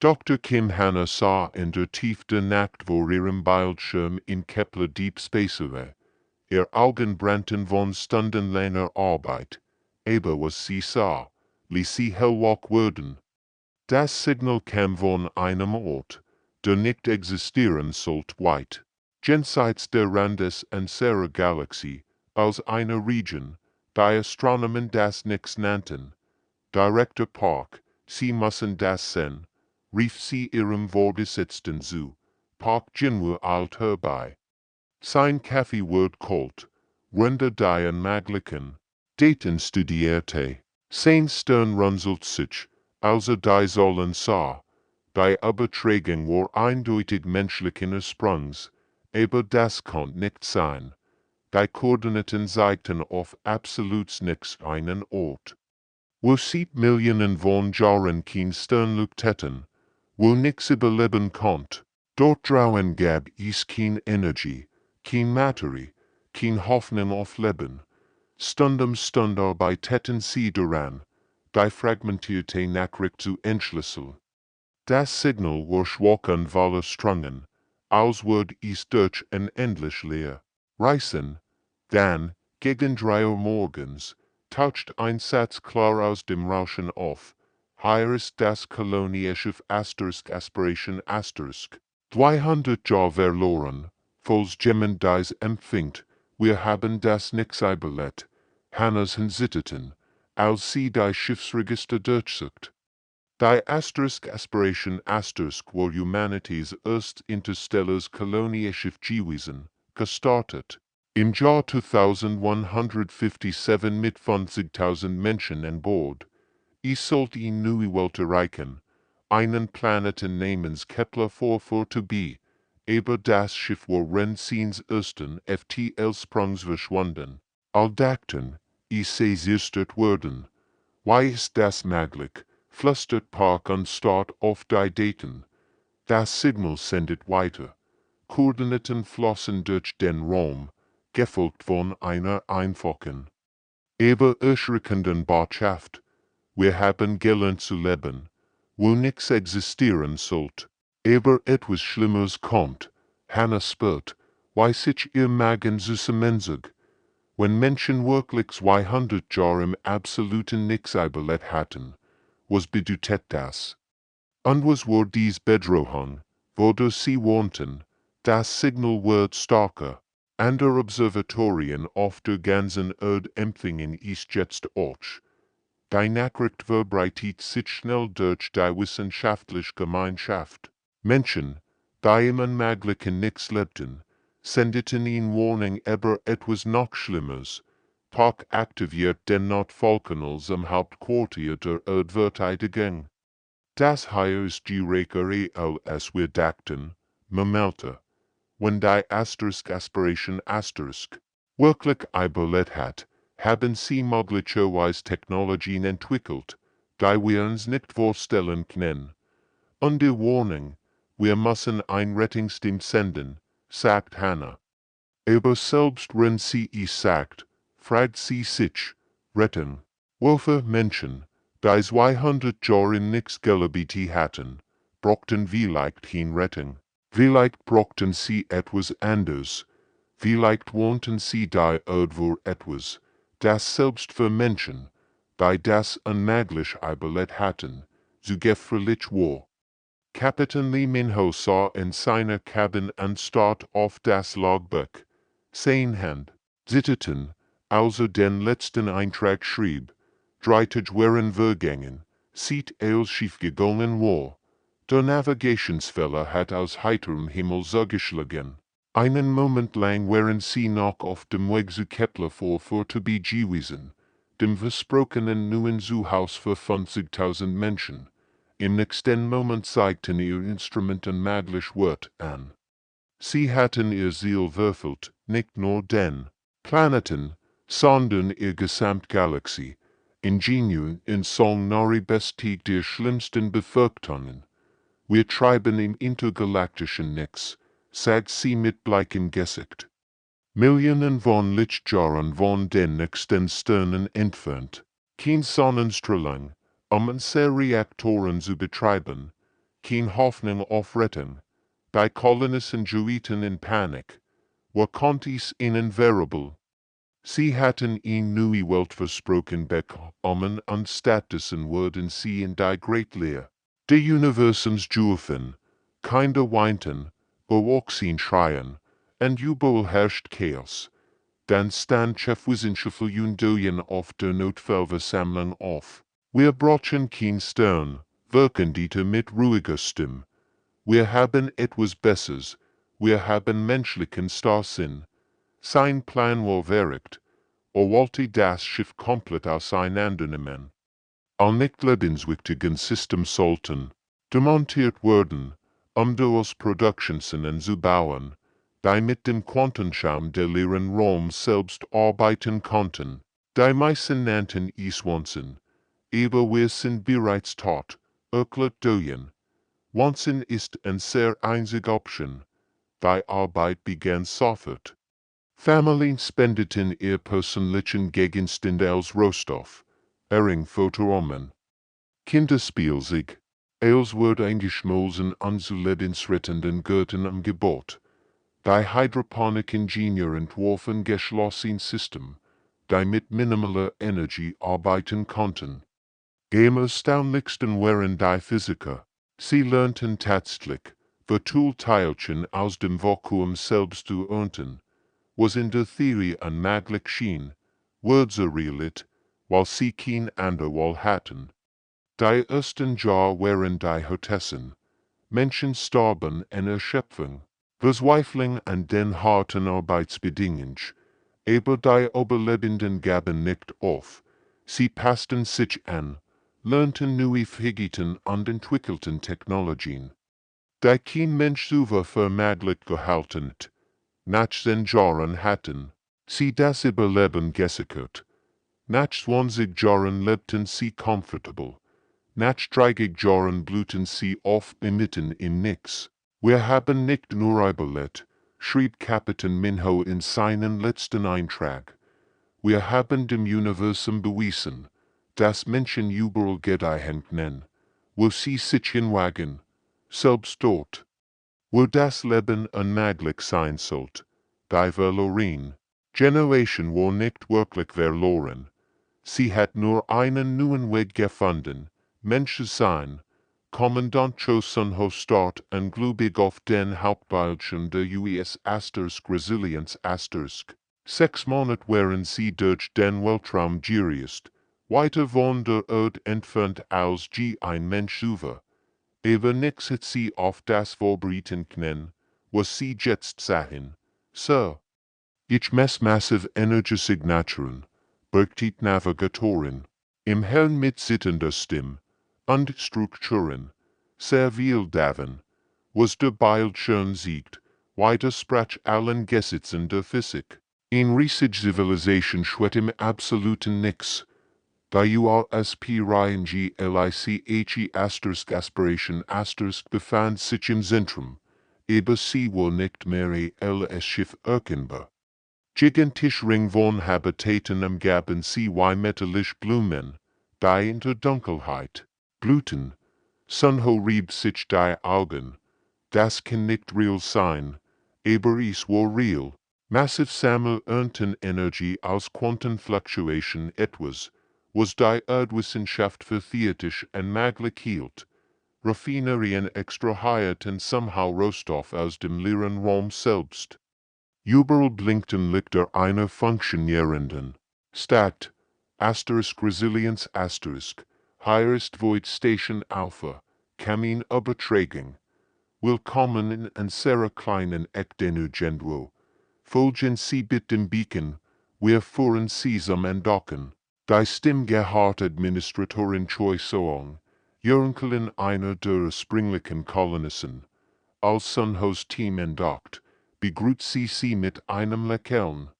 Dr. Kim Hanna sah in der Tiefe Nacht vor ihrem Bildschirm in Kepler Deep Spaceaway. Ihr Augen brannten von stundenlanger Arbeit, aber was sie sah, ließ sie hellwach werden. Das Signal kam von einem Ort, der nicht existieren sollte weit, jenseits der Randes unserer Galaxie, aus einer Region, die Astronomen das Nichts nannten. Direkter Park, sie müssen das sehen, rief sie ihrem Vorgesetzten zu, Park Jinwoo eilt herbei. Sein Kaffee wird kalt, Wunder die Unmöglichen, Daten studierte, sein Stern runzelt sich, also die sollen sah, die Übertragung war eindeutig menschlichen Ursprungs, aber das konnte nicht sein. Die Koordinaten zeigten auf absolut nichts einen Ort. Wo sieht Millionen von Jahren kein Sternlicht hätten, wo nix überleben konnte, dort draußen gab es kein Energie, kein Materie, kein Hoffnung auf Leben. Stund um Stund arbeiteten sie daran, die fragmentierte Nachricht zu entschlüsseln. Das Signal war schwach und verstrungen, als würde es durch unendlich leer reißen. Dann, gegen 3 Uhr morgens, taucht ein Satz klar aus dem Rauschen auf. Hier ist das kolonische Aspiration 200 Jahre verloren, falls jemand dies empfängt, wir haben das Nichts überlebt. Hannas zitterte, als sie die Schiffsregister durchsucht. Die Aspiration war Humanities erst interstellars Kolonieschiff gewesen, gestartet. Im Jahr 2157 mit 50.000 Menschen an Bord. Es sollte in neue Welt erreichen, einen Planeten namens Kepler 442b, aber das Schiff war Renziens ersten FTL-Sprungs verschwunden. All dachten, es sei zerstört worden. Wie ist das möglich? Flüstert Park und starrt auf die Daten. Das Signal sendet weiter. Koordinaten flossen durch den Raum, gefolgt von einer einfachen, aber erschreckenden Botschaft. Wir haben gelernt zu leben, wo nichts existieren sollte. Aber etwas Schlimmeres kommt. Hannah spürt, wie sich ihr Magen zusammenzog. Wenn Menschen wirklich 200 Jahre im absoluten Nichts überlebt hatten, was bedeutet das? Und was war dies Bedrohung, wodurch sie wohnten? Das Signal wird stärker. Andere Observatorien auf der ganzen Erde empfingen es jetzt auch. Die Nachricht verbreitet sich schnell durch die wissenschaftliche Gemeinschaft. Menschen, die im Unmöglichen Nichts lebten, sendeten in Warnung über etwas noch Schlimmeres. Park aktiviert den Notfallkanals am Hauptquartier der Erdverteidigung. Das hier ist die real als wir dachten, meldete. Wenn die Aspiration wirklich überlebt hat, haben sie möglicherweise Technologien entwickelt, die wir uns nicht vorstellen können. Und die Warnung, wir müssen ein Rettungsteam senden, sagt Hannah. Aber selbst wenn sie es sagt, fragt sie sich, retten, welche Menschen, die 200 Jahre nichts gelebt hatten, brauchten vielleicht kein Rettung. Vielleicht brauchten sie etwas anderes. Vielleicht wohnten sie die Erde etwas, das selbst für Menschen, die das unmöglich überlebt hatten, so gefährlich war. Kapitän Lee Minho sah in seiner Cabine und starrte auf das Logbuch. Seine Hand zitterten, als den letzten Eintrag schrieb. 3 Tage waren vergangen, seit schief gegangen war. Der Navigationsfehler hat aus heiterem Himmel zugeschlagen. Einen Moment lang waren sie noch auf dem Weg zu Kepler 442b gewesen, dem versprochenen neuen Zuhause für 50.000 Menschen. Im nächsten Moment zeigten ihr Instrument unmöglich Wort an. Sie hatten ihr Ziel verfehlt, nicht nur den Planeten, sondern ihr Gesamtgalaxie. Ingenieur in Song Nori Bestig der schlimmsten Befürchtungen. Wir treiben im intergalaktischen Nichts, sagt sie mit bleikem Gesicht. Millionen von Lichtjahren von den nächsten Sternen entfernt. Kein Sonnenstrahlung, unsere Reaktoren zu betreiben. Kein Hoffnung auf Rettung. Die Kolonisten gerieten in Panik. War Contis ihnen variable. Sie hatten een neue Welt versprochen bekommen und stattdessen wurden sie in die Great Leer des Universums geworfen. Kinder weinten, Erwachsene schreien, und überall herrscht Chaos. Dann stand Chefwissenschaftler und auf der Notfallversammlung auf. Wir brauchen kein Stern, wirken Dieter mit ruhiger Stimme. Wir haben etwas Besseres, wir haben menschlichen Starrsinn. Sein Plan war verrückt, wollte das Schiff komplett auseinandernehmen. All nicht lebenswichtigen System sollten demontiert werden, das Produktionssinn zu bauen, die mit dem Quantenschaum der leeren Raum selbst arbeiten konnten. Die meisten nannten es Wahnsinn, aber wir sind bereits tot, erklärt Doyen. Wahnsinn ist ein sehr einzige Option. Die Arbeit begann sofort. Familien spendeten ihr persönlichen Gegenstände als Rohstoff, Fotorahmen. Kinderspielzeug, als wurde eingeschmolzen und zu lebensrettenden Gütern am Gebot. Die Hydroponik-Ingenieur entwarfen geschlossen System, die mit minimaler Energie arbeiten konnten. Am erstaunlichsten waren die Physiker. Sie lernten tatsächlich, Teilchen aus dem Vakuum selbst zu ernten, was in der Theorie unmöglich schien, wurde realit, weil sie kein anderer hatten. Die ersten Jahre waren die Hotessen. Menschen starben an Erschöpfung, Verzweiflung an den harten Arbeitsbedingungen, aber die Überlebenden gaben nicht auf. Sie passten sich an, lernten neue Fähigkeiten und entwickelten Technologien, die kein Mensch zuvor für möglich gehalten hat. Nach den Jahren hatten sie das Überleben gesichert. Nach 20 Jahren lebten sie komfortabel. Nach 30 Jahren blühten sie auf mitten im Nichts. Wir haben nicht nur überlebt, schrieb Kapitän Minho in seinen letzten Eintrag. Wir haben dem Universum bewiesen, dass Menschen überall gedeihen können, wo sie sich hinwagen, selbst dort, wo das Leben unmöglich sein sollte. Die Verloren Generation war nicht wirklich verloren. Sie hat nur einen neuen Weg gefunden, Mensch zu sein. Kommandant Cho Start und gläubig auf den Hauptbildschirm der US Resilience *. 6 Monate waren sie durch den Weltraum gereist, weiter von der Erde entfernt als je ein Mensch über. Aber nichts hat sie auf das vorbereiten können, was sie jetzt sahen. So. Ich mess massive Energiesignaturen, bergtit Navigatoren, im Helm mit sittender Stimme, und Strukturen, sehr viel davon, was der Bildschirm siegt, widersprach allen Gesetzen der Physik. In riesige Zivilisation schwet im absoluten Nix. Die USP-Reihengie LICHE Aspiration befand sich im Zentrum, aber sie war nicht mehr als Schiff erkennbar. Gigantisch Ring von Habitaten umgaben sie wie metallisch Blumen, die in der Dunkelheit blühten. Sunho rieb sich die Augen. Das kann nicht real sein, aber es war real. Massiv Sammel ernten Energie aus Quantenfluctuation etwas, was die Erdwissenschaft für theoretisch unmöglich hielt. Raffinerien extrahierten somehow Rohstoff aus dem leeren Raum selbst. Überall blinkten Lichter einer funktionierenden Stadt, Resilience Highest Void Station Alpha, Kaminübertragung. Willkommen in ein sehr kleinen Eckdenu Gendwo. Folgen Sie mit dem Beacon, wir fuhren Sie zum Andocken. Die Stimmgehart Administratorin Choi Soong, Jürnkelin einer der springlichen Kolonisten, als Sunhos Team entdockt, begrüßt sie mit einem Lächeln.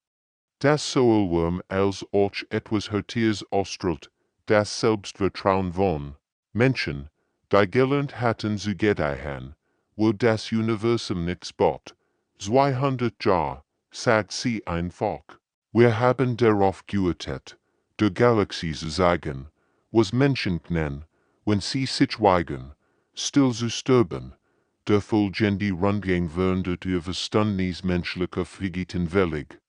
Das Soulwurm als Orch etwas Hertiers ausstrahlt, das Selbstvertrauen von Menschen, die gelernt hatten zu gedeihen, wo das Universum nichts bot. 200 Jahre, sagt sie einfach. Wir haben darauf gewartet, der Galaxie zu zeigen, was Menschen können, wenn sie sich weigern, still zu sterben, der vollständige Rundgang verandert verstandenis menschlicher Vergeten Welig.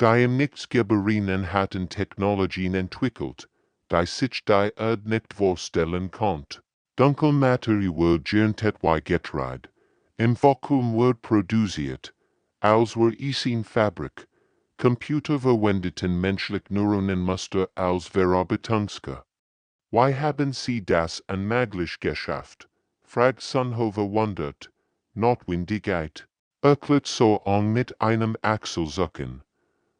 Die im Nichts geborenen hatten Technologien entwickelt, die sich die Erde nicht vorstellen konnt. Dunkel Materie wird gerntetwei getreid, im Vakuum wird produziert, als wär in Fabrik, Computer verwendeten menschlich Neuronen Muster als Verarbeitungske. Why haben sie das unmöglich geschafft? Fragt Sunhover wundert, Notwendigkeit. Erklärt so on mit einem Achselzucken.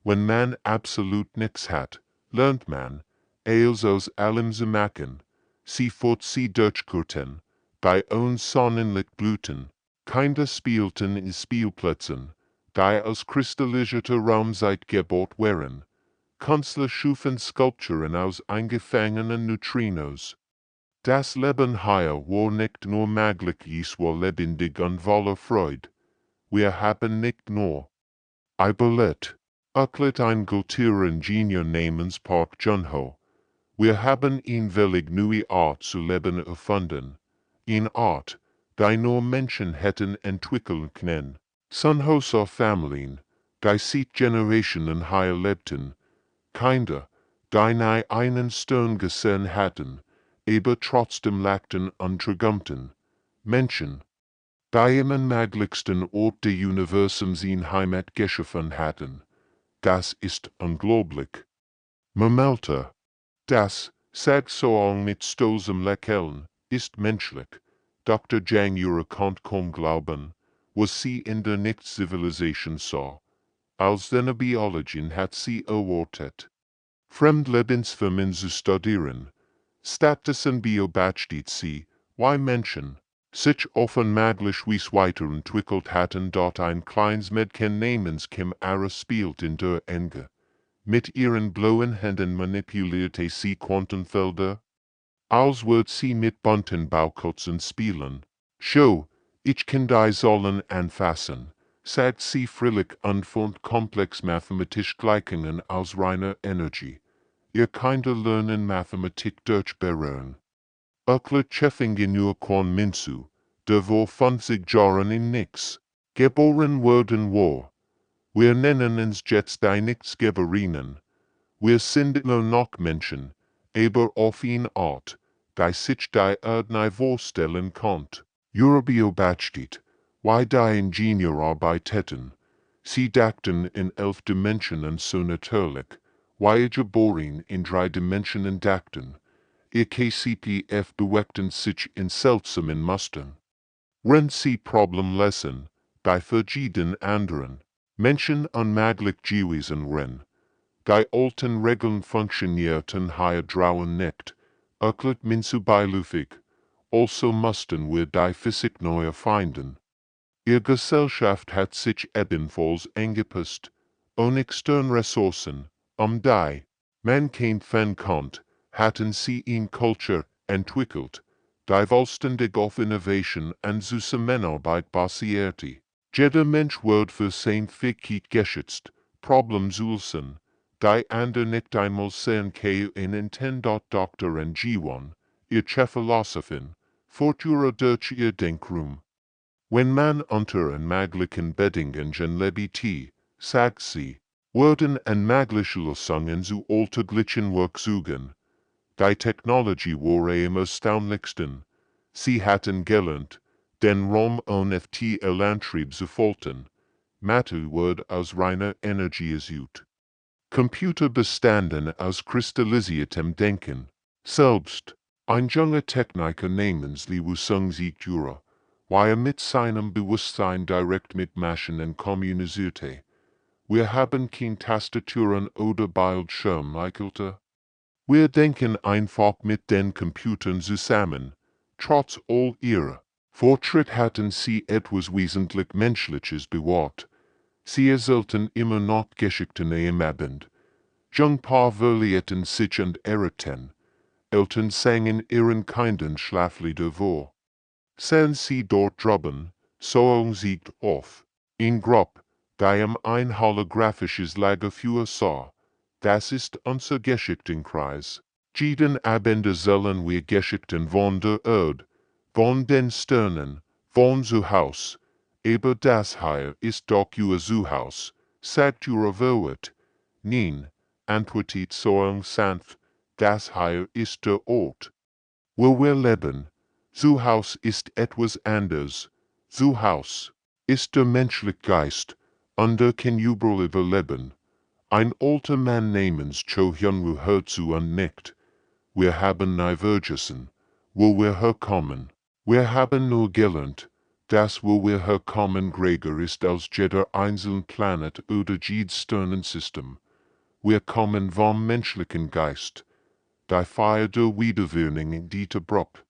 Wenn man absolut nichts hat, lernt man, eils aus allem zu machen, sie fort sie durchkurten, bei uns sonnenlicht blüten, kinder spielten in Spielplätzen, die aus kristallisierter Raumzeit gebaut wären. Künstler schufen Skulpturen aus eingefangenen Neutrinos. Das Leben hier war nicht nur möglich, es war lebendig und voller Freude. Wir haben nicht nur überlebt. Erklärt ein guter Ingenieur namens Park Junho. Wir haben eine völlig neue Art zu leben erfunden. Eine Art, die nur Menschen hätten entwickeln können. Sunho saw Familien, die seit Generationen hier lebten. Kinder, die nie einen Stern gesehen hatten, aber trotzdem lachten und träumten. Menschen, die im unmöglichsten Ort des Universums in Heimat geschaffen hatten. Das ist unglaublich. Mamelter, das, sagt so mit stolzem Lächeln, ist menschlich. Dr. Jang Yura konnte kaum glauben, was sie in der Nicht-Zivilisation sah. Als seine Biologin hat sie erwartet, Fremdlebensformen zu studieren. Stattdessen beobachtet sie, wie Menschen sich offensichtlich weiterentwickelt hatten. Dort ein kleines Mädchen namens Kim Ara spielt in der Enge. Mit ihren blauen Händen manipulierte sie Quantenfelder, als würde sie mit bunten Bauklötzen spielen. Schau, ich kann die Säulen anfassen, sagt sie fröhlich und formt komplex mathematische Gleichungen aus reiner Energie. Ihr Kinder lernen Mathematik durch Berühren. Erklärt Chefingenieur Quan Minsu, der vor 50 Jahren in Nichts geboren worden war. Wir nennen uns jetzt die Nichtsgeberinnen. Wir sind nur noch Menschen, aber auf eine Art, die sich die Erde nicht vorstellen konnt. Jura beobachtet, wie die Ingenieur arbeiteten. Sie dachten in 11 Dimensionen so natürlich, wie geboren in 3 Dimensionen dachten. Ihr KCPF bewegten sich in seltsamen Mustern. Wenn sie Problem lösen, die verschiedenen anderen Menschen unmöglich gewesen wären. Die alten Regeln funktionierten hier draußen nicht, erklärt Minsu beilufig. Also mussten wir die Physik neu erfinden. Ihre Gesellschaft hat sich ebenfalls angepasst, ohne externe Ressourcen, die man kein Fan konnte, hatten sie in Culture entwickelt, die vollständig auf Innovation und Zusammenarbeit basierte. Jeder Mensch wird für sein Fähigkeit geschätzt, Problem zu lösen, die andere nicht einmal sehen können. Dr. Ng1, ihr Chefphilosophin, Fortura durch ihr Denkrum. Wenn man unter unmöglichen Bedingungen lebt, sagt sie, werden unmögliche Lösungen zu alltäglichen Werkzeugen. Die Technologie war am erstaunlichsten. Sie hatten gelernt, den Raum ohne Antrieb zu foltern. Mathe wird aus reiner Energie ersucht. Computer bestanden aus kristallisiertem Denken. Selbst ein junger Techniker namens Liu Sung siegt Jura, wie mit seinem Bewusstsein direkt mit Maschinen kommunizierte. Wir haben kein Tastaturen oder Bildschirm, Michaelte. Wir denken einfach mit den Computern zusammen. Trotz all ihrer Fortschritt hatten sie etwas wesentlich Menschliches bewahrt. Sie erzählten immer noch Geschichten am Abend. Jung Paar verliebten sich und erregten. Eltern sangen ihren Kindern Schlaflieder vor. Sahen sie dort droben, so siegt auf. In Grupp, die ein holographisches Lagerfeuer sah. Das ist unser Geschichtenkreis. Jeden Abend erzählen wir Geschichten von der Erde, von den Sternen, von zu Haus, aber das hier ist doch euer Zuhaus, sagt ihre Wort. Nein, antwortet Soang sanft, das hier ist der Ort, wo wir leben. Zu Haus ist etwas anders. Zu Haus ist der menschliche Geist, und kann überall überleben. Ein alter Mann namens Cho Hyun-woo hört zu und nickt. Wir haben Divergenzen, wo wir herkommen. Wir haben nur gelernt, dass wo wir herkommen Gregor ist als jeder einzelne Planet oder jedes Sternensystem. Wir kommen vom menschlichen Geist. Die Feier der Wiedervereinigung in Dieter Brock.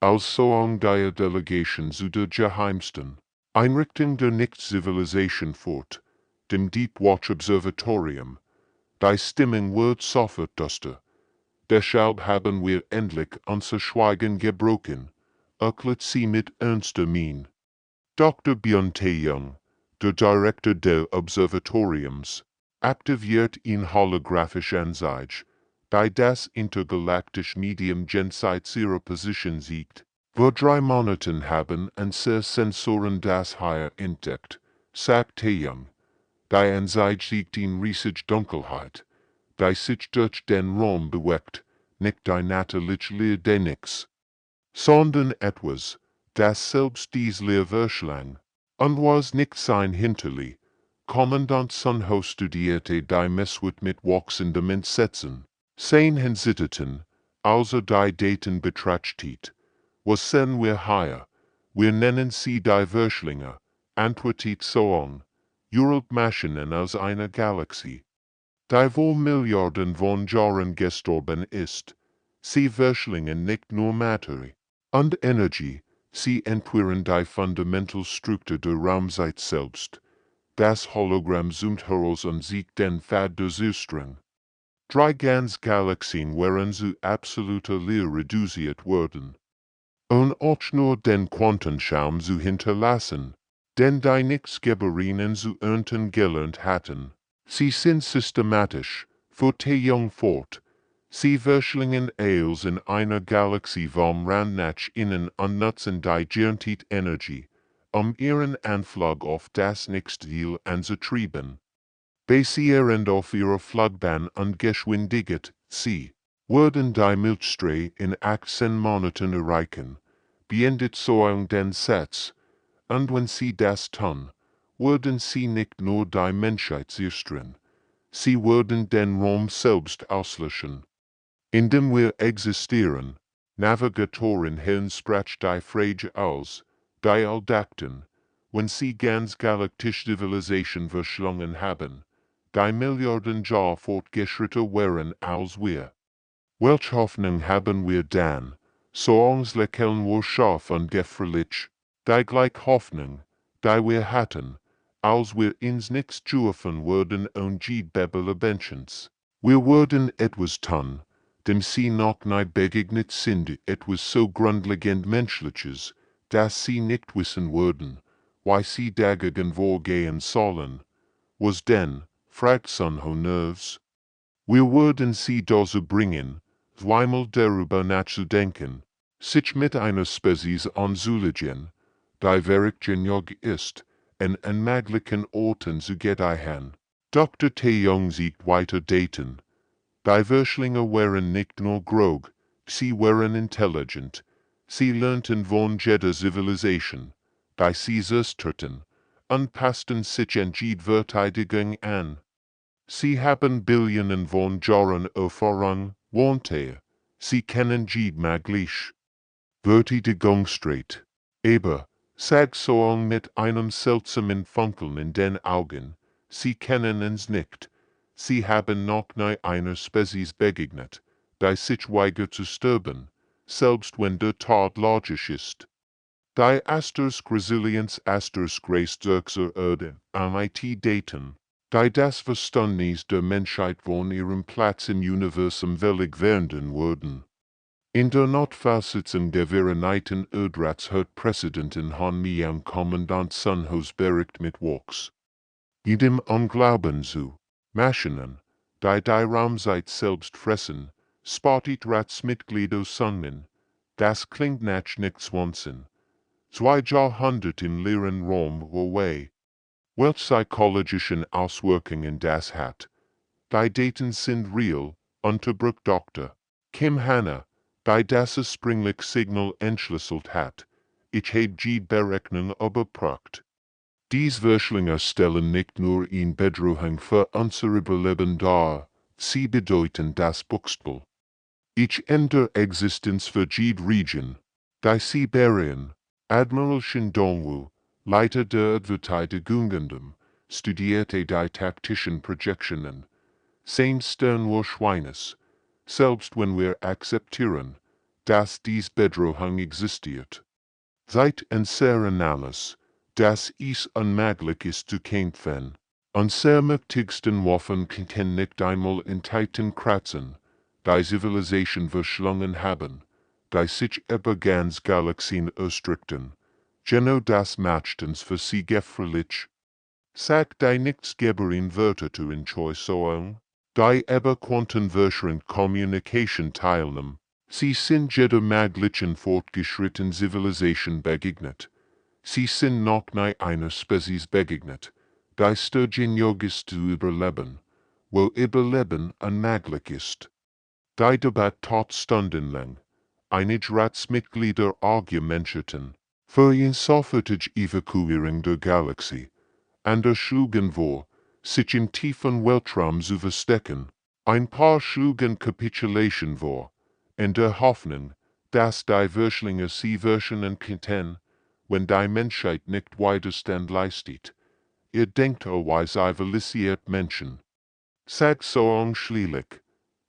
Als Soang der Delegation zu der geheimsten Einrichtung der Nicht-Zivilisation fort, dem Deep Watch Observatorium. Die Stimmung wird sofort duster. Deshalb haben wir endlich unser Schweigen gebrochen, erklärt sie mit ernster Mien. Dr. Byung Tae-young, der Direktor des Observatoriums, aktiviert ihn holographisch Anzeige, die das intergalaktische Medium jenseits ihrer Position siegt. Vor 3 Monaten haben unsere Sensoren das hier entdeckt, sagt Tae-young. Die Anzeige siegt in riesig Dunkelheit, die sich durch den Raum bewegt, nicht die natürliche Leer des Nichts, sondern etwas, das selbst dies Leer verschlang, und was nicht sein hinterlie. Kommandant Sun Ho studierte die Messwert mit wachsendem Entsetzen. Sein Hinsitterten, also die Daten betrachtet. Was sehen wir hier? Wir nennen sie die Verschlinge, antwortet Soang. Maschinen aus einer Galaxie, die wohl Milliarden von Jahren gestorben ist. Sie verschlingen nicht nur Materie und Energie, sie entwirren die Fundamentalstruktur der Raumzeit selbst. Das Hologramm zoomt heraus und sieht den Pfad der Zustring. 3 ganz Galaxien wären zu absoluter Leer reduziert worden. Und auch nur den Quantenschaum zu hinterlassen, den die Nichtsgeberinnen zu ernten gelernt hatten. Sie sind systematisch, fuhr Tae-young fort. Sie verschlingen alles in einer Galaxie vom Rand nach innen und nutzen die geerntet Energie, ihren Anflug auf das Nichtziel anzutreiben. Basierend auf ihrer Flugbahn und Geschwindigkeit, sie würden die Milchstraße in 18 Monaten erreichen, beendet Soang den Satz, und wenn sie das tun, würden sie nicht nur die Menschheit zerstören, sie würden den Raum selbst auslöschen. Indem wir existieren, Navigatoren hellen sprach die Frage aus, die alldachten, wenn sie ganz galaktische Zivilisation verschlungen haben, die Milliarden Jahre fortgeschritten wären als wir. Welche Hoffnung haben wir dann, solange lächeln wir scharf und gefährlich, die gleiche Hoffnung, die wir hatten, als wir ins Nichts geworfen wurden und jede Babylonens. Wir würden etwas tun, dem sie noch nicht begegnet sind, etwas so grundlegend Menschliches, dass sie nicht wissen würden, why sie dagegen vorgehen sollen. Was denn, fragt Sun Ho nervös. Wir würden sie dazu bringen, zweimal darüber nachzudenken, sich mit einer Spezies anzulegen, die werkgängig ist, an möglichen Orten zu gedeihen. Dr. Tae-young sieht weiter Daten. Die Verschlinge wären nicht nur grog, sie wären intelligent, sie lernten von jeder Zivilisation, die sie zerstörten, und passten sich an jede Verteidigung an. Sie haben Billionen von Jahren Erfahrung, wohnte, sie kennen jede möglich Verteidigungsstreit. Aber, sagt Soang mit einem seltsamen Funkeln in den Augen, sie kennen uns nicht. Sie haben noch nie einer Spezies begegnet, die sich weigert zu sterben, selbst wenn der Tod logisch ist. Die Asterisk Resilienz Asterisk Grace zur Erde, MIT Daten, die das Verständnis der Menschheit von ihrem Platz im Universum willig werden würden. In der Notfallsitzung der Vereinten Erdrats hört Präsidentin Han Myung Kommandant Sun Ho's Bericht mit Wachs. Jedem Unglauben zu. Maschinen, die Raumzeit selbst fressen, spottet Ratsmitglieder Sunmin, das klingt nach nichts Wahnsinn. 200 in leeren Raum away. Welche psychologischen Auswirkungen das hat. Die Daten sind real, unterbrach Dr. Kim Hanna, die das springlich Signal entschlüsselt hat. Ich habe die Berechnung überprüft. Dies Verschlinger stellen nicht nur in Bedrohung für unser Überleben dar, sie bedeuten das Buchstel. Ich ändere Existenz für jede Region. Die Siberian, Admiral Shindongwu, Leiter der Verteidigungen, studierte die taktischen Projektionen. Sein Sternwarschweines, selbst wenn wir akzeptieren, dass dies Bedrohung existiert. Seit unserer Analyse, dass es unmöglich ist zu kämpfen. Unsere mächtigsten Waffen können nicht einmal in Titan kratzen, die Zivilisation verschlungen haben, die sich über ganz Galaxien erstreckten. Genau das machtens für sie gefährlich. Sagt die Nichtsgeberin Wörter zu Entschlüsselung, die über Quantenverschränkt Communication teilnehmen. Sie sind jeder möglichen fortgeschrittenen Zivilisation begegnet. Sie sind noch nie einer Spezies begegnet, die störgenjog ist zu überleben, wo Überleben unmöglich ist. Die Debatte tat stundenlang. Einige Ratsmitglieder argumentierten für eine sofortige Evakuierung der Galaxie. Andere schlugen vor, sich im tiefen Weltraum zu verstecken. Ein paar schlugen Capitulation vor, in der Hoffnung, dass die Verschlinge sie verschonen könnten, wenn die Menschheit nicht Widerstand leistet. Ihr denkt ihr zivilisiert Menschen. Sagt so schließlich,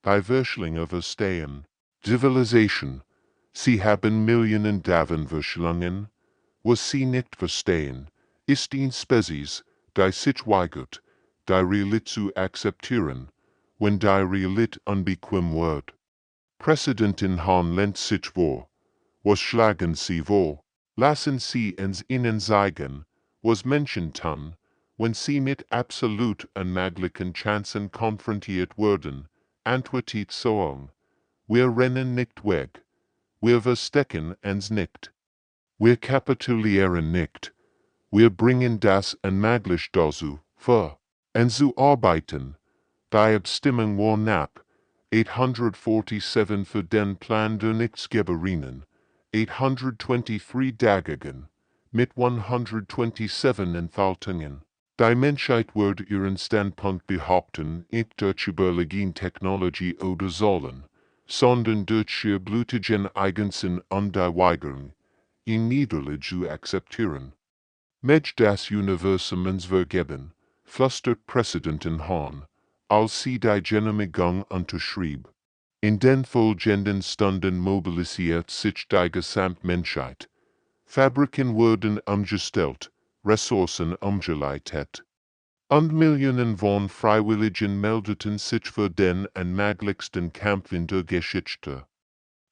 die Verschlinge verstehen. Zivilisation, sie haben Millionen davon verschlungen. Was sie nicht verstehen, ist eine Spezies, die sich weigert, die Realität zu akzeptieren, wenn die Realität unbequem wird. Präsidentin Hahn lehnt sich vor. Was schlagen sie vor? Lassen sie uns ihnen zeigen, was Menschen tun, wenn sie mit absolut unmöglichen Chancen konfrontiert werden, antwortet so. Wir rennen nicht weg. Wir verstecken uns nicht. Wir kapitulieren nicht. Wir bringen das unmöglich dazu, für uns zu arbeiten. Die Abstimmung war knapp. 847 für den Plan der Nichtsgeberinnen. 823 dagegen. Mit 127 Enthaltungen. Die Menschheit wird ihren Standpunkt behaupten, nicht durch überlegen Technologie oder sollen, sondern durch ihr blutigen Eigensinn und die Weigerung, ihn Niederlage zu akzeptieren. Mit das Universum uns vergeben, flüstert Präsidentin Hahn, als sie die Genehmigung unterschrieb. In den folgenden Stunden mobilisiert sich die Gesamtmenschheit. Fabriken wurden umgestellt, Ressourcen umgeleitet. Und Millionen von Freiwilligen meldeten sich für den unmöglichsten Kampf in der Geschichte.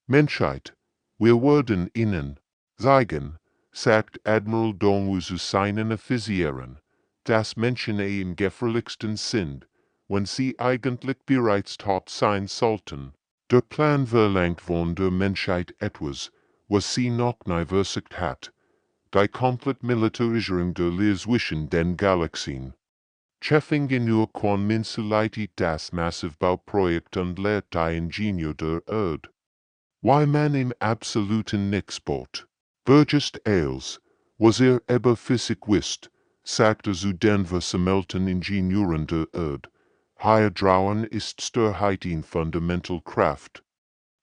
Menschheit, wir werden Ihnen zeigen, sagt Admiral Dongwu zu seinen Offizieren, dass Menschen im gefährlichsten sind, wenn sie eigentlich bereits tot sein sollten. Der Plan verlangt von der Menschheit etwas, was sie noch nie versucht hat. Die komplette Militarisierung der Lehre zwischen den Galaxien. Chefingen nur quan minsuleitet das Massivbauprojekt und lehrt die Ingenieur der Erde. Why man im absoluten Nixbot. Burgest Ailes, was über Physik wisst, sagte zu den versammelten Ingenieuren der Erde. Vertrauen ist Störheit in fundamental Kraft.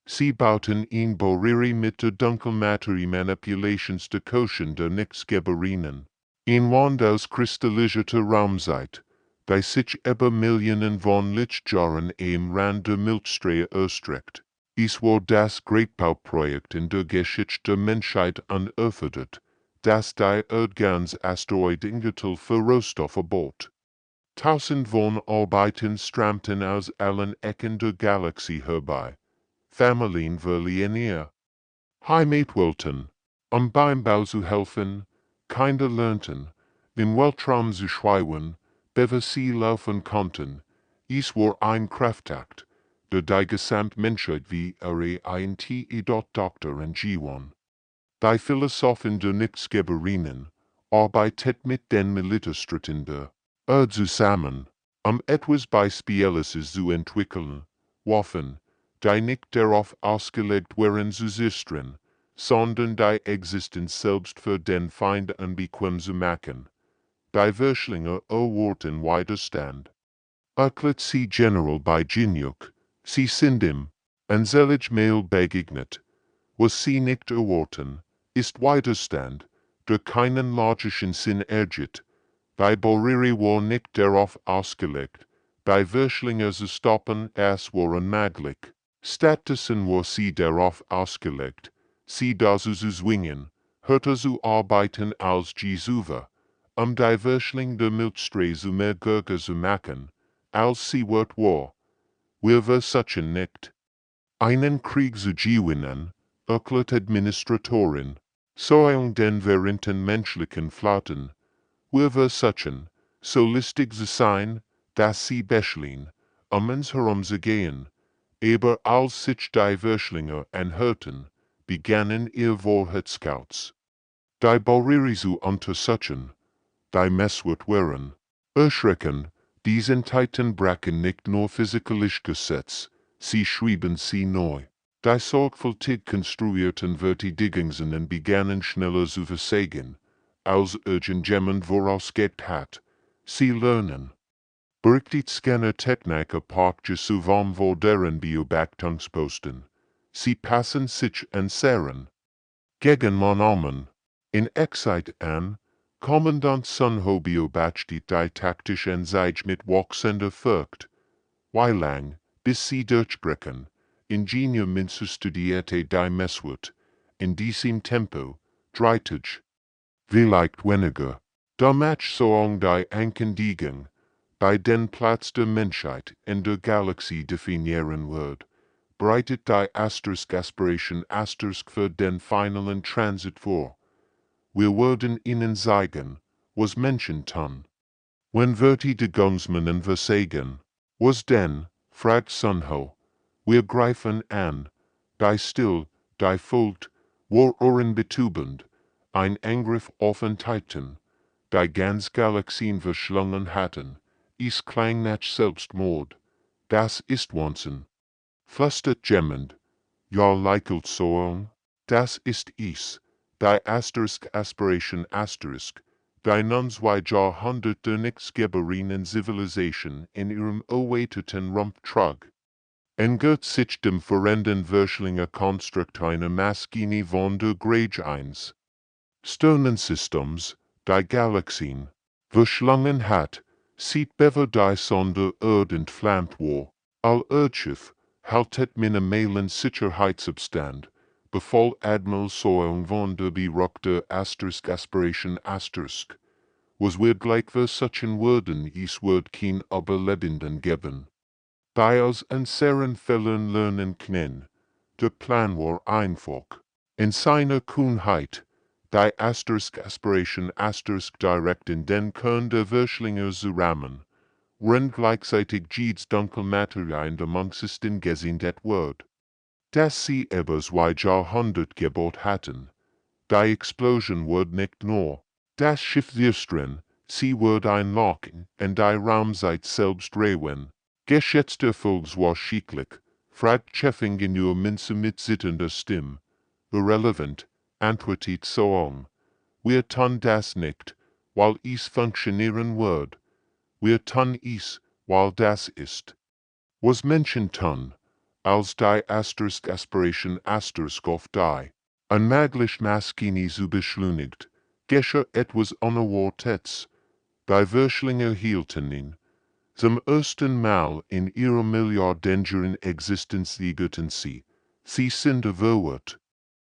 Sie bauten in Boriri mit der Dunkelmaterie Manipulations der Koschen der Nichtsgeberinnen. In Wandaus kristallisierter Raumzeit, die sich über Millionen von Lichtjahren am Rand der Milchstraße erstreckt. Es war das Greatbauprojekt in der Geschichte der Menschheit unerfordert, das die Erdgans Asteroidengürtel für Rohstoffe bot. Tausend von Arbeiten strömten aus allen Ecken der Galaxie herbei. Familien verliehen ihr Heimatwollten, beim Bau zu helfen, Kinder lernten, im Weltraum zu schweigen, bevor sie laufen konnten. Es war ein Kraftakt, die Gesamtmenschheit wie Reinte Doktor und G1. Die Philosophin der Nichtsgeberinnen arbeitet mit den Militärstreiten der zusammen, etwas Beispielles zu entwickeln, Waffen, die nicht darauf ausgelegt wären zu zerstört, sondern die Existenz selbst für den Feind unbequem zu machen. Die Verschlinge erwarten Widerstand. Erklärt sie General bei Genjuk, sie sind ihm, ansellig Mail begegnet, was sie nicht erwarten, ist Widerstand, der keinen logischen Sinn ergibt. Die Boriri war nicht darauf ausgelegt, die Verschlinge zu stoppen, es war unmöglich. Stattdessen war sie darauf ausgelegt, sie dazu zu zwingen, härter zu arbeiten als Jesuva, die Verschlinge der Milchstraße zu mehr Gürger zu machen, als sie wert war. Wir versuchen nicht, einen Krieg zu gewinnen, erklärt Administratorin, sondern den vereinten menschlichen Flotten. Wir versuchen, so listig zu sein, dass sie beschließen, uns herumzugehen. Aber als sich die Verschlinge anhörten, begannen ihr Wahrheitskauts. Die Boriri zu untersuchen, die Messwort waren, erschrecken, diesen Titan brachen nicht nur physikalisch Gesetz, sie schrieben sie neu. Die sorgfältig konstruierten Verteidigungen begannen schneller zu versagen, als irgendjemand vorausgeht hat. Sie lernen. Berechtigt Scanner-Technik apart zu warm vor deren Beobachtungsposten. Sie passen sich an Seren. Gegen Mann in Exit an, Kommandant Sunho beobachtet die taktische Anzeige mit wachsender Furcht. Wie lang, bis sie durchbrechen, Ingenieur Minzer studierte die Messwort, in diesem Tempo, 30, vielleicht weniger. Der Match soang die Ankündigung, bei den Platz der Menschheit in der Galaxie definieren wird, bereitet die Asterisк-Aspiration Asterisk für den finalen Transit vor. Wir werden ihnen zeigen, was Menschen tun. Wenn Verteidigungsmannen versagen, was denn, fragt Sunho. Wir greifen an, die still, die folgt, war ohrenbetäubend, ein Angriff auf den Titan, die ganz Galaxien verschlungen hatten, ist klang nach Selbstmord, das ist Wahnsinn. Flüstert jemand, ja lächelt so, das ist es, die Asterisk-Aspiration Asterisk, die nun 2 Jahrhunderte der Nichtsgeberinnen Zivilisation in ihrem erweiterten Rumpf trug. Engert sich dem verändernden Verschlinger Konstrukt einer Maschine von der Grade 1. Sternensystems, die Galaxien, verschlungen hat, sieht bever die Sonde Erde entflammt war. Al Erdschiff haltet minimalen Sicherheitsabstand, befahl Admiral Soong von der Beruchte Asterisk-Aspiration Asterisk. Was wird gleich versuchen würden, es wird kein Überlebenden geben. Die aus unseren Fällen lernen können. Der Plan war einfach. In seiner Kühnheit, die Asterisk-Aspiration Asterisk direkt in den Kern der Verschlinge zu rammen, wenn gleichzeitig jedes Dunkelmaterie in der Mangsten gesendet wird. Dass sie aber 2 Jahrhundert Gebot hatten. Die Explosion wird nicht nur das Schiff zerstören, sie wird einlocken und die Raumzeit selbst drehen. Geschätzter Volks war schicklich, fragt Cheffing in ihr Minze mit zitternder Stimme. Irrelevant, antwortet Soong. Wir tun das nicht, weil es funktionieren wird. Wir tun es, weil das ist. Was Menschen tun, als die Asterisk-Aspiration Asterisk auf die unmöglich Maschine zu beschleunigt, geschah etwas Unerwartetes. Die Verschlinge hielten ihn. Zum ersten Mal in ihrer milliardenjährigen Existenz liegerten sie. Sie sind erwürgt.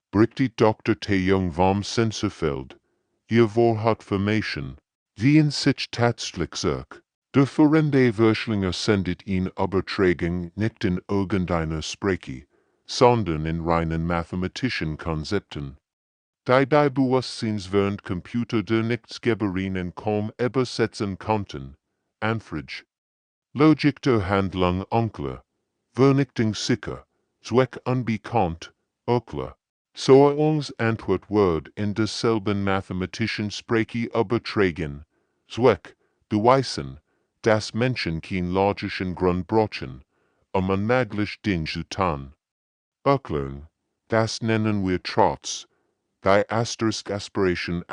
Berichtet Dr. Taeyong vom Sensorfeld. Ihr Wahrheitformation. Wie in sich tatsächlich sagt. Der verrende Verschlinger sendet ihn Übertragung nicht in irgendeiner Sprache, sondern in reinen mathematischen Konzepten. Die Bewusstseinswährend Computer der Nichtsgeberinnen kaum übersetzen konnten. Anfrage. Logik der Handlung unklar. Vernichting sicker, zwek unbekannt, Ökler. So ons antwoord word in derselben mathematischen Sprache übertragen, zwek, beweisen, das Menschen kein logischen Grund brauchen, unmöglich Ding zu tun. Erklärung, das nennen wir trotz, die Aspiration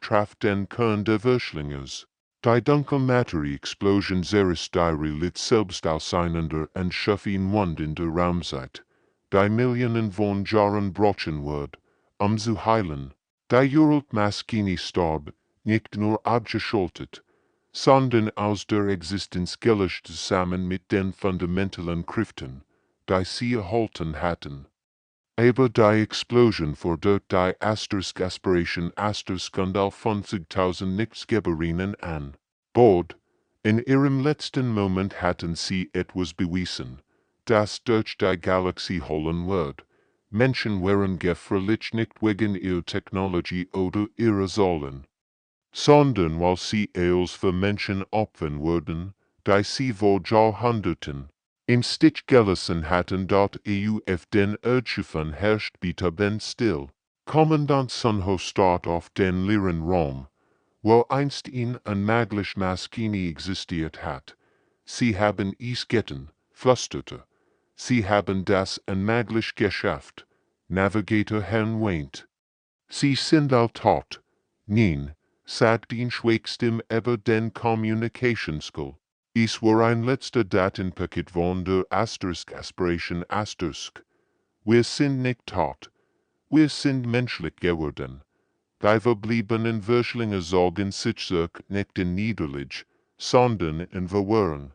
Kraft den Kern der Verschlingers. Die dunkle Materie Explosion seres die lit selbst auseinander und schaffen Wund in der Raumzeit. Die Millionen von Jahren brauchen wird, zu heilen. Die Maschine starb, nicht nur abgeschaltet, sondern aus der Existenz gelöscht zusammen mit den fundamentalen Kräften, die sie erhalten hatten. Aber die Explosion verdorrt die Aspiration Skandal von 50.000 Nichtsgeberinnen an. Bord, in ihrem letzten Moment hatten sie etwas bewiesen, das durch die Galaxie holen wird. Menschen wären gefährlich nicht wegen ihrer Technologie oder ihrer Säulen, sondern weil sie es für Menschen opfern würden, die sie vor Jahrhunderten im Stich gelassen hatten. Auf den Erdschiffen herrscht bitter ben still. Kommandant Sunho starrt auf den leeren Raum, wo einst eine unmögliche Maschine existiert hat. Sie haben es getan, flüsterte. Sie haben das unmöglich geschafft. Navigator Herrn weint. Sie sind all tot. Nein, sagt die Schwächstim über den Communicationskill. Es war ein letzter Datenpaket von der Aspiration Wir sind nicht tot. Wir sind menschlich geworden. Die verbliebenen Verschlinge sorgen sich nicht in Niederlage, sondern in Verwirrung.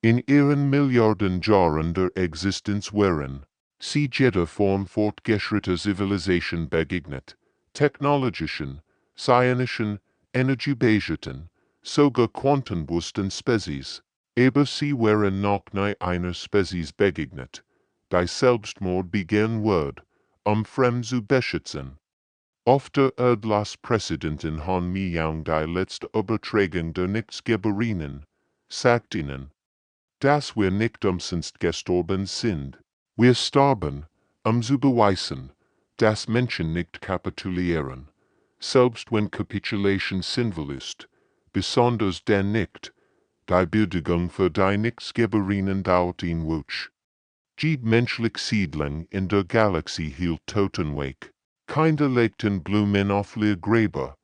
In ihren Milliarden Jahren der Existenz wären sie jeder Form fortgeschrittener Zivilisation begegnet, technologischen, psionischen, energiebasierten, sogar quantenbewussten Spezies, aber sie wären noch nie einer Spezies begegnet, die Selbstmord begehen wird, fremd zu beschützen. Auf der Erde las Präsidenten Han Miang die letzte Übertragung der Nichtsgeberinnen, sagt ihnen, dass wir nicht umsonst gestorben sind. Wir starben, zu beweisen, dass Menschen nicht kapitulieren, selbst wenn Capitulation sinnvoll ist, besonders denn nicht. Die Bildung für die Nichtsgeberinnen dauert in Wutsch. Jede menschliche Siedlung in der Galaxie hielt Totenweg. Keine legten Blumen auf leere Gräber,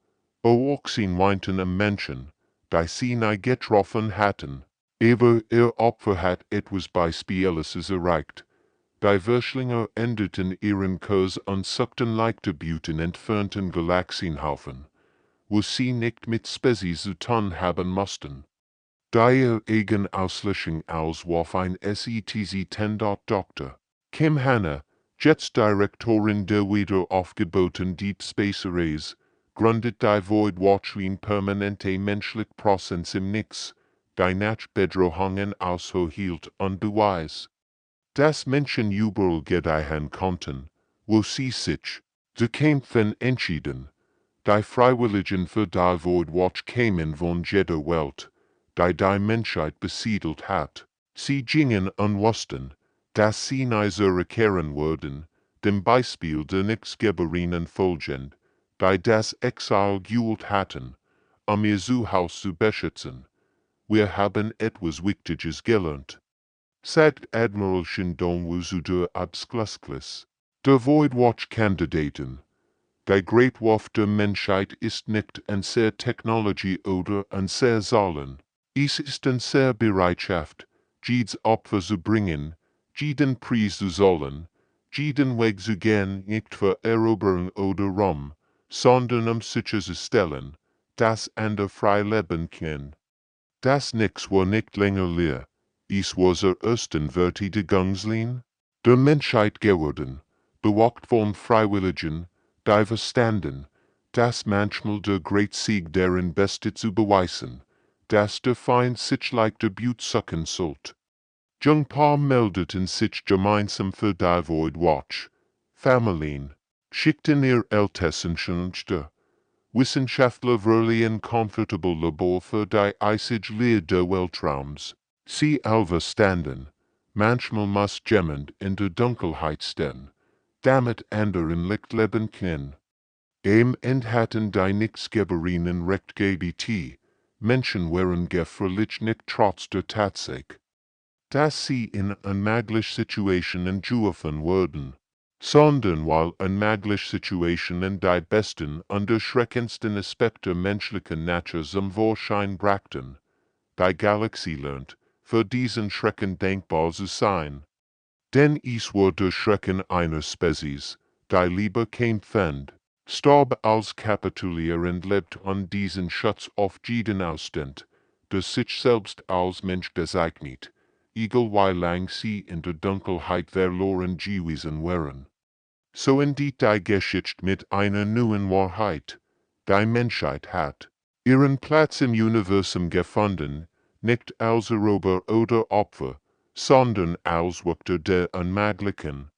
Ochsen weinten am Menschen, die sie nie getroffen hatten. Aber ihr Opfer hat etwas Beispielles erreicht. Die Verschlinger änderten ihren Kurs und suchten leichte Blüten entfernten Galaxienhaufen, wo sie nicht mit Spezies zu tun haben mussten. Da ihr eigen Auslöschung aus warf ein SETZ-10. Dr. Kim Hanna, Jets-Direktorin der wieder aufgeboten Deep Space Arrays, gründet die Void Watchline permanente menschlich Präsenz im Nichts, die nach Bedrohungen aushielt und beweis, dass Menschen überall gedeihen konnten, wo sie sich zu kämpfen entschieden. Die Freiwilligen für die Void Watch kämen von jeder Welt, die Menschheit besiedelt hat. Sie gingen und wussten, dass sie nie zurückkehren würden, dem Beispiel der Nichtsgeberinnen folgend, die das Exil gewählt hatten, ihr Zuhause zu beschützen. Wir haben etwas Wichtiges gelernt, sagt Admiral Shindong zu der Abschlussklasse der Void Watch Kandidaten. Die Great Wurf der Menschheit ist nicht an sehr Technologie oder an sehr Zahlen. Es ist an sehr Bereitschaft, jedes Opfer zu bringen, jeden Preis zu zahlen, jeden Weg zu gehen, nicht für Eroberung oder Ruhm, sondern sicherzustellen, dass andere frei leben können. Das Nichts war nicht länger leer, es war zur ersten Verteidigungslinie der Menschheit geworden, bewacht von Freiwilligen, die verstanden, dass manchmal der Great Sieg darin besteht zu beweisen, dass der Feind sich leichter Blut suchen sollte. Jung Paar meldeten sich gemeinsam für die Void Watch. Familien schickten ihr ältestenschönste Wissenschaftler in comfortable Labor für die eisige Lehre der Weltraums. Sie alle verstanden, manchmal muss jemand in der Dunkelheit stehen, damit anderen Licht leben kann. Hatten die Nichtsgeberinnen recht GBT, Menschen wären gefährlich nicht trotz der Tatsache, dass sie in unmögliche Situationen geworfen wurden, sondern weil unmögliche Situationen die besten und erschreckendsten Aspekte menschlicher Natur zum Vorschein brachten. Die Galaxie lernt, für diesen Schrecken denkbar zu sein. Denn es war der Schrecken einer Spezies, die lieber kämpfend, starb als kapitulierend lebt und diesen Schutz auf jeden ausdehnt, der sich selbst als Mensch bezeichnet, egal wie lang sie in der Dunkelheit verloren gewesen wären. So endet die Geschichte mit einer neuen Wahrheit. Die Menschheit hat ihren Platz im Universum gefunden, nicht als Erober oder Opfer, sondern als Wächter der Unmöglichen.